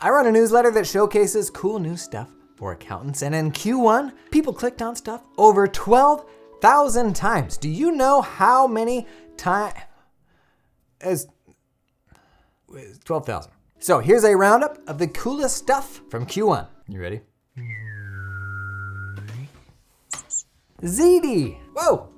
I run a newsletter that showcases cool new stuff for accountants, and in Q1, people clicked on stuff over 12,000 times. Do you know how many times? 12,000. So here's a roundup of the coolest stuff from Q1. You ready? ZD. Whoa.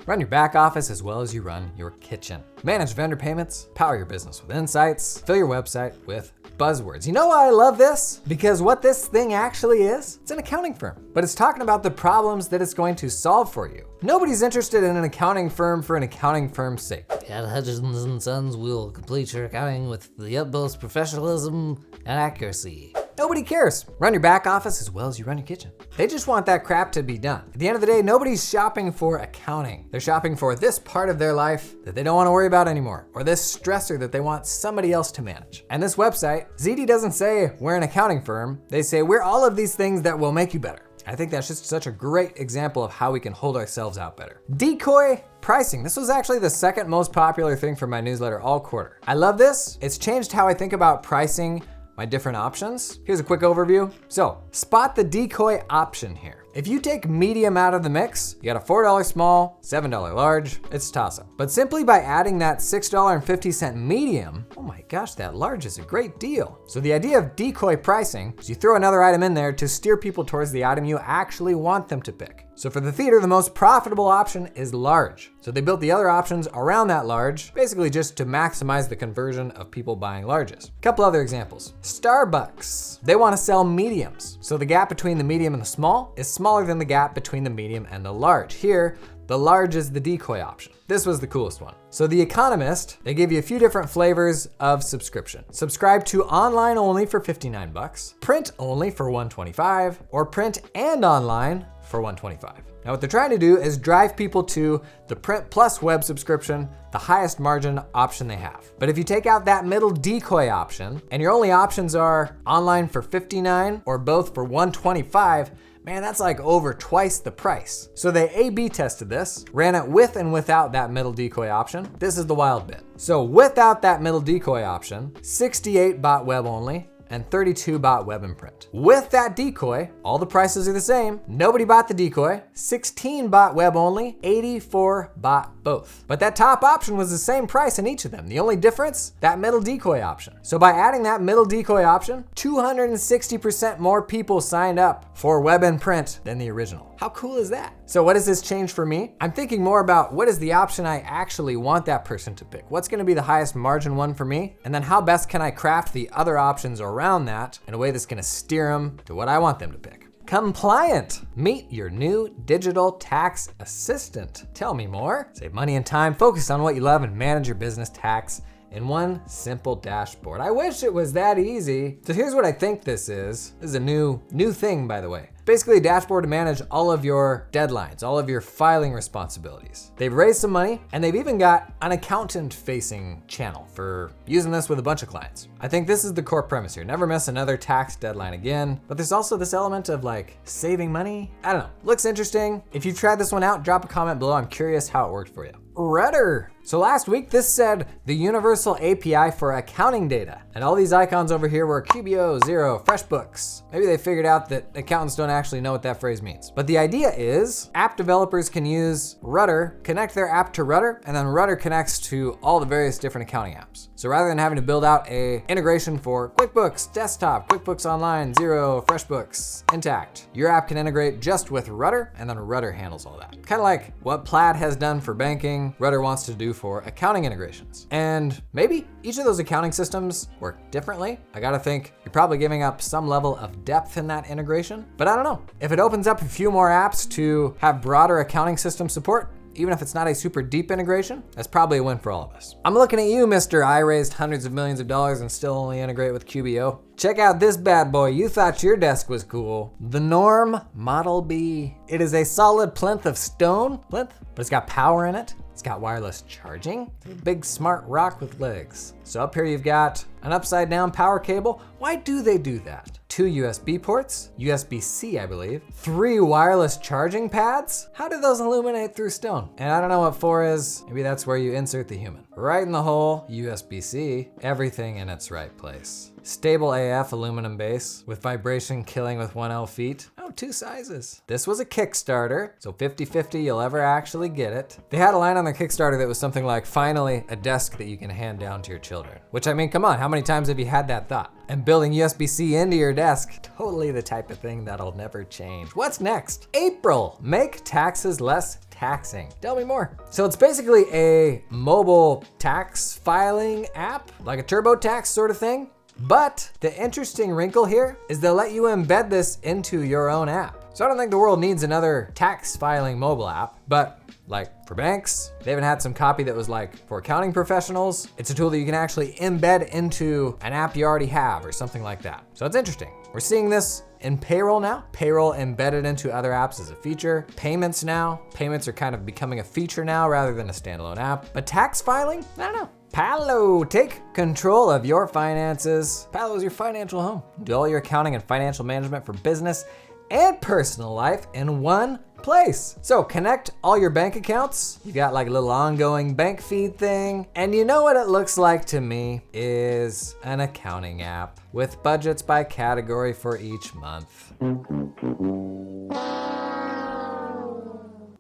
Run your back office as well as you run your kitchen. Manage vendor payments, power your business with insights, fill your website with buzzwords. You know why I love this? Because what this thing actually is, it's an accounting firm, but it's talking about the problems that it's going to solve for you. Nobody's interested in an accounting firm for an accounting firm's sake. At Hutchinson & Sons, we'll complete your accounting with the utmost professionalism and accuracy. Nobody cares. Run your back office as well as you run your kitchen. They just want that crap to be done. At the end of the day, nobody's shopping for accounting. They're shopping for this part of their life that they don't want to worry about anymore, or this stressor that they want somebody else to manage. And this website, ZD doesn't say we're an accounting firm. They say we're all of these things that will make you better. I think that's just such a great example of how we can hold ourselves out better. Decoy pricing. This was actually the second most popular thing for my newsletter all quarter. I love this. It's changed how I think about pricing my different options. Here's a quick overview. So, spot the decoy option here. If you take medium out of the mix, you got a $4 small, $7 large, it's a toss-up. But simply by adding that $6.50 medium, oh my gosh, that large is a great deal. So the idea of decoy pricing is you throw another item in there to steer people towards the item you actually want them to pick. So for the theater, the most profitable option is large. So they built the other options around that large, basically just to maximize the conversion of people buying larges. A couple other examples. Starbucks, they want to sell mediums. So the gap between the medium and the small is smaller than the gap between the medium and the large. Here, the large is the decoy option. This was the coolest one. So The Economist, they give you a few different flavors of subscription. Subscribe to online only for $59, print only for $125, or print and online for $125. Now what they're trying to do is drive people to the print plus web subscription, the highest margin option they have. But if you take out that middle decoy option and your only options are online for $59 or both for $125, man, that's like over twice the price. So they A/B tested this, ran it with and without that middle decoy option. This is the wild bit. So without that middle decoy option, 68 bought web only, and 32 bought web and print. With that decoy, all the prices are the same. Nobody bought the decoy. 16 bought web only, 84 bought both. But that top option was the same price in each of them. The only difference, that middle decoy option. So by adding that middle decoy option, 260% more people signed up for web and print than the original. How cool is that? So what does this change for me? I'm thinking more about what is the option I actually want that person to pick? What's gonna be the highest margin one for me? And then how best can I craft the other options around that in a way that's gonna steer them to what I want them to pick? Compliant. Meet your new digital tax assistant. Tell me more. Save money and time, focus on what you love, and manage your business tax in one simple dashboard. I wish it was that easy. So here's what I think this is. This is a new thing, by the way. Basically a dashboard to manage all of your deadlines, all of your filing responsibilities. They've raised some money, and they've even got an accountant-facing channel for using this with a bunch of clients. I think this is the core premise here. Never miss another tax deadline again. But there's also this element of like saving money. I don't know, looks interesting. If you've tried this one out, drop a comment below. I'm curious how it worked for you. Rudder. So last week, this said the universal API for accounting data. And all these icons over here were QBO, Xero, FreshBooks. Maybe they figured out that accountants don't actually know what that phrase means. But the idea is app developers can use Rudder, connect their app to Rudder, and then Rudder connects to all the various different accounting apps. So rather than having to build out a integration for QuickBooks Desktop, QuickBooks Online, Xero, FreshBooks, Intact, your app can integrate just with Rudder, and then Rudder handles all that. Kind of like what Plaid has done for banking, Rudder wants to do for accounting integrations. And maybe each of those accounting systems work differently. I gotta think you're probably giving up some level of depth in that integration, but I don't know. If it opens up a few more apps to have broader accounting system support, even if it's not a super deep integration, that's probably a win for all of us. I'm looking at you, Mr. I raised hundreds of millions of dollars and still only integrate with QBO. Check out this bad boy. You thought your desk was cool. The Norm Model B. It is a solid plinth of stone, but it's got power in it. It's got wireless charging, a big smart rock with legs. So up here you've got an upside down power cable. Why do they do that? 2 USB ports, USB-C I believe, 3 wireless charging pads. How do those illuminate through stone? And I don't know what 4 is. Maybe that's where you insert the human. Right in the hole, USB-C, everything in its right place. Stable AF aluminum base with vibration killing with 1L feet. Oh, 2 sizes. This was a Kickstarter, so 50-50 you'll ever actually get it. They had a line on their Kickstarter that was something like, finally, a desk that you can hand down to your children. Which, I mean, come on, how many times have you had that thought? And building USB-C into your desk, totally the type of thing that'll never change. What's next? April, make taxes less taxing. Tell me more. So it's basically a mobile tax filing app, like a TurboTax sort of thing. But the interesting wrinkle here is they'll let you embed this into your own app. So I don't think the world needs another tax filing mobile app, but like for banks, they even had some copy that was like for accounting professionals. It's a tool that you can actually embed into an app you already have or something like that. So it's interesting. We're seeing this in payroll now. Payroll embedded into other apps as a feature. Payments now. Payments are kind of becoming a feature now rather than a standalone app. But tax filing? I don't know. Palo, take control of your finances. Palo is your financial home. Do all your accounting and financial management for business and personal life in one place. So connect all your bank accounts. You got like a little ongoing bank feed thing. And you know what it looks like to me is an accounting app with budgets by category for each month.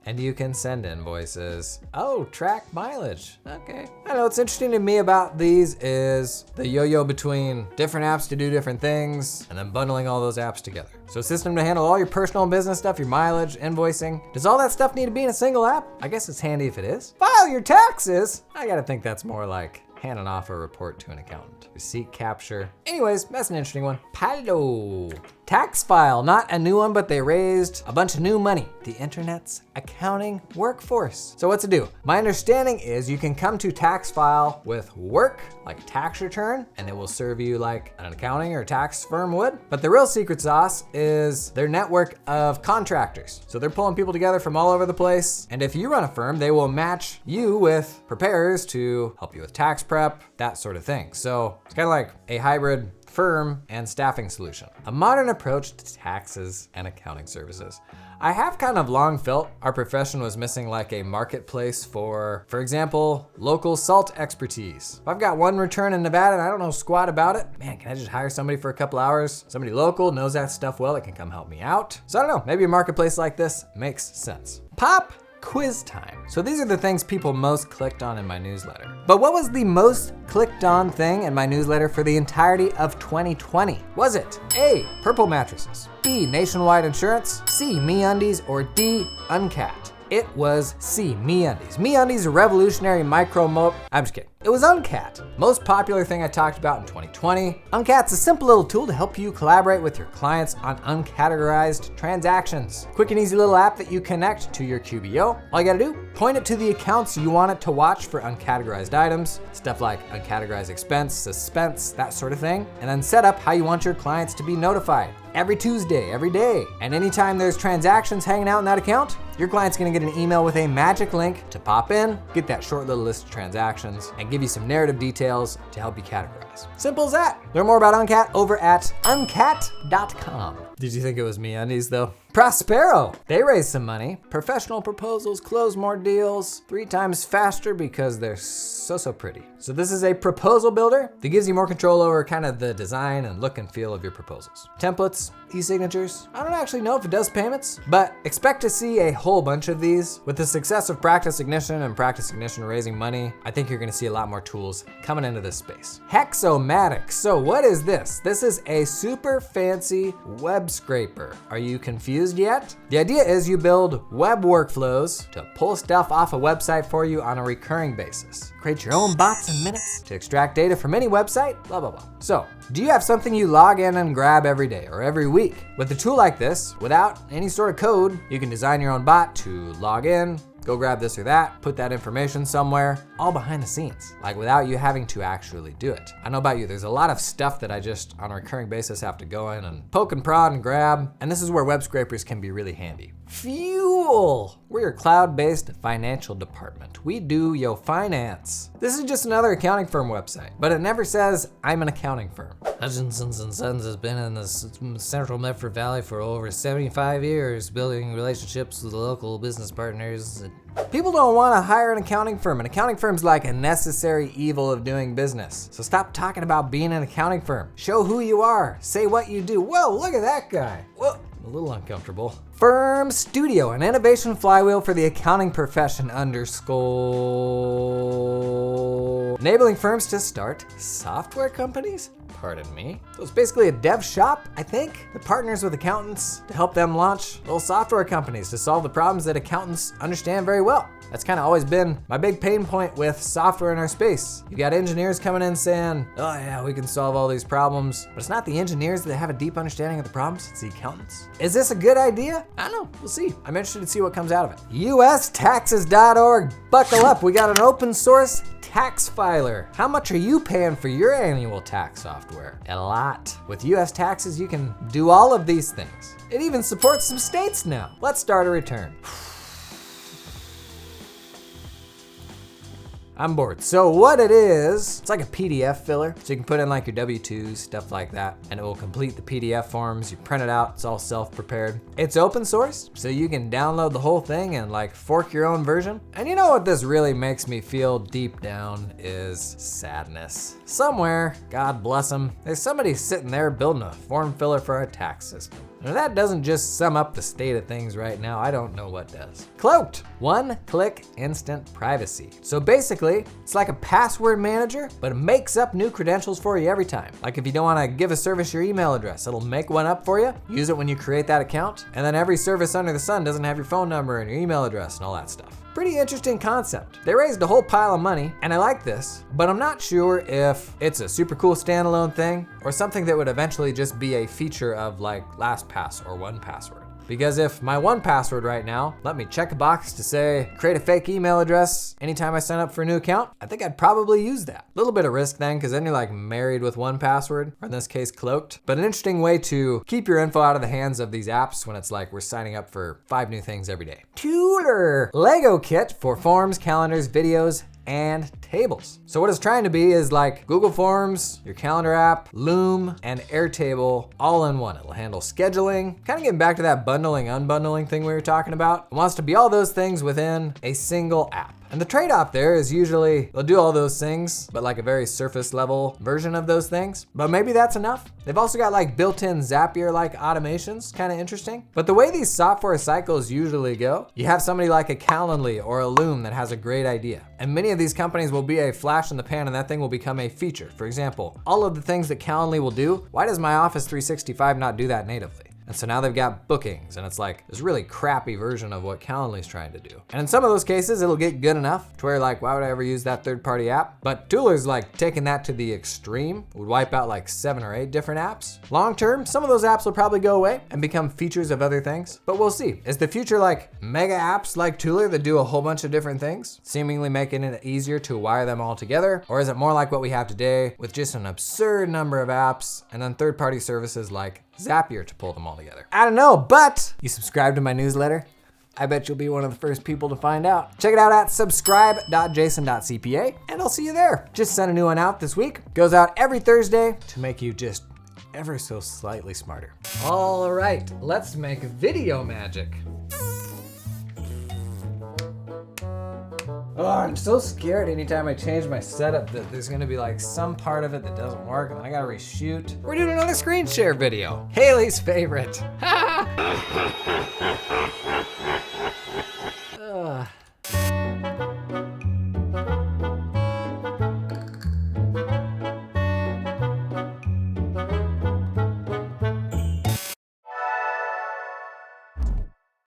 And you can send invoices. Oh, track mileage. Okay. I know what's interesting to me about these is the yo-yo between different apps to do different things and then bundling all those apps together. So a system to handle all your personal and business stuff, your mileage, invoicing. Does all that stuff need to be in a single app? I guess it's handy if it is. File your taxes. I gotta think that's more like handing off a report to an accountant. Receipt capture. Anyways, that's an interesting one. Palo. Tax file, not a new one, but they raised a bunch of new money. The internet's accounting workforce. So what's it do? My understanding is you can come to tax file with work, like a tax return, and they will serve you like an accounting or tax firm would. But the real secret sauce is their network of contractors. So they're pulling people together from all over the place. And if you run a firm, they will match you with preparers to help you with tax prep, that sort of thing. So it's kind of like a hybrid firm and staffing solution. A modern approach to taxes and accounting services. I have kind of long felt our profession was missing like a marketplace for example, local salt expertise. If I've got one return in Nevada and I don't know squat about it, man, can I just hire somebody for a couple hours? Somebody local, knows that stuff well, that can come help me out. So I don't know, maybe a marketplace like this makes sense. Pop quiz time. So these are the things people most clicked on in my newsletter. But what was the most clicked on thing in my newsletter for the entirety of 2020? Was it A, purple mattresses, B, nationwide insurance, C, MeUndies, or D, Uncat? It was C, MeUndies. MeUndies, a revolutionary I'm just kidding. It was Uncat. Most popular thing I talked about in 2020. Uncat's a simple little tool to help you collaborate with your clients on uncategorized transactions. Quick and easy little app that you connect to your QBO. All you gotta do, point it to the accounts you want it to watch for uncategorized items, stuff like uncategorized expense, suspense, that sort of thing, and then set up how you want your clients to be notified. Every Tuesday, every day. And anytime there's transactions hanging out in that account, your client's gonna get an email with a magic link to pop in, get that short little list of transactions, and give you some narrative details to help you categorize. Simple as that. Learn more about Uncat over at uncat.com. Did you think it was MeUndies though? Prospero, they raised some money. Professional proposals close more deals 3 times faster because they're so pretty. So this is a proposal builder that gives you more control over kind of the design and look and feel of your proposals. Templates, e-signatures. I don't actually know if it does payments, but expect to see a whole bunch of these. With the success of Practice Ignition and Practice Ignition raising money, I think you're gonna see a lot more tools coming into this space. Hexomatic, so what is this? This is a super fancy web scraper. Are you confused yet? The idea is you build web workflows to pull stuff off a website for you on a recurring basis. Create your own bots and minutes to extract data from any website, blah, blah, blah. So, do you have something you log in and grab every day or every week? With a tool like this, without any sort of code, you can design your own bot to log in, go grab this or that, put that information somewhere, all behind the scenes, like without you having to actually do it. I know about you, there's a lot of stuff that I just on a recurring basis have to go in and poke and prod and grab, and this is where web scrapers can be really handy. Fuel! We're your cloud-based financial department. We do your finance. This is just another accounting firm website, but it never says I'm an accounting firm. Hutchinson's and Sons has been in the Central Medford Valley for over 75 years, building relationships with local business partners. People don't want to hire an accounting firm. An accounting firm's like a necessary evil of doing business. So stop talking about being an accounting firm. Show who you are. Say what you do. Whoa, look at that guy. Whoa, a little uncomfortable. Firm Studio, an innovation flywheel for the accounting profession _ enabling firms to start software companies? Pardon me. So it's basically a dev shop, I think, that partners with accountants to help them launch little software companies to solve the problems that accountants understand very well. That's kind of always been my big pain point with software in our space. You got engineers coming in saying, oh yeah, we can solve all these problems, but it's not the engineers that have a deep understanding of the problems, it's the accountants. Is this a good idea? I don't know, we'll see. I'm interested to see what comes out of it. UStaxes.org, buckle up, we got an open source tax filer. How much are you paying for your annual tax software? A lot. With US Taxes, you can do all of these things. It even supports some states now. Let's start a return. I'm bored. So what it is, it's like a PDF filler. So you can put in like your W-2s, stuff like that, and it will complete the PDF forms. You print it out, it's all self-prepared. It's open source, so you can download the whole thing and like fork your own version. And you know what this really makes me feel deep down is sadness. Somewhere, God bless them, there's somebody sitting there building a form filler for our tax system. And if that doesn't just sum up the state of things right now, I don't know what does. Cloaked, one-click instant privacy. So basically, it's like a password manager, but it makes up new credentials for you every time. Like if you don't want to give a service your email address, it'll make one up for you, use it when you create that account, and then every service under the sun doesn't have your phone number and your email address and all that stuff. Pretty interesting concept. They raised a whole pile of money, and I like this, but I'm not sure if it's a super cool standalone thing or something that would eventually just be a feature of like LastPass or 1Password. Because if my 1Password right now let me check a box to say, create a fake email address anytime I sign up for a new account, I think I'd probably use that. A little bit of risk then, because then you're like married with 1Password, or in this case, Cloaked. But an interesting way to keep your info out of the hands of these apps when it's like we're signing up for 5 new things every day. Tutor, Lego kit for forms, calendars, videos, and tables. So what it's trying to be is like Google Forms, your calendar app, Loom, and Airtable all in one. It'll handle scheduling, kind of getting back to that bundling, unbundling thing we were talking about. It wants to be all those things within a single app. And the trade-off there is usually they'll do all those things, but like a very surface level version of those things. But maybe that's enough. They've also got like built-in Zapier-like automations, kind of interesting. But the way these software cycles usually go, you have somebody like a Calendly or a Loom that has a great idea. And many of these companies will be a flash in the pan and that thing will become a feature. For example, all of the things that Calendly will do, why does my Office 365 not do that natively? And so now they've got bookings, and it's like this really crappy version of what Calendly's trying to do. And in some of those cases, it'll get good enough to where like, why would I ever use that third-party app? But Tooler's like taking that to the extreme, would wipe out like 7 or 8 different apps. Long term, some of those apps will probably go away and become features of other things, but we'll see. Is the future like mega apps like Tooler that do a whole bunch of different things, seemingly making it easier to wire them all together? Or is it more like what we have today with just an absurd number of apps and then third-party services like Zapier to pull them all together? I don't know, but you subscribe to my newsletter? I bet you'll be one of the first people to find out. Check it out at subscribe.jason.cpa, and I'll see you there. Just sent a new one out this week. Goes out every Thursday to make you just ever so slightly smarter. All right, let's make video magic. Oh, I'm so scared anytime I change my setup that there's gonna be like some part of it that doesn't work and I gotta reshoot. We're doing another screen share video. Haley's favorite.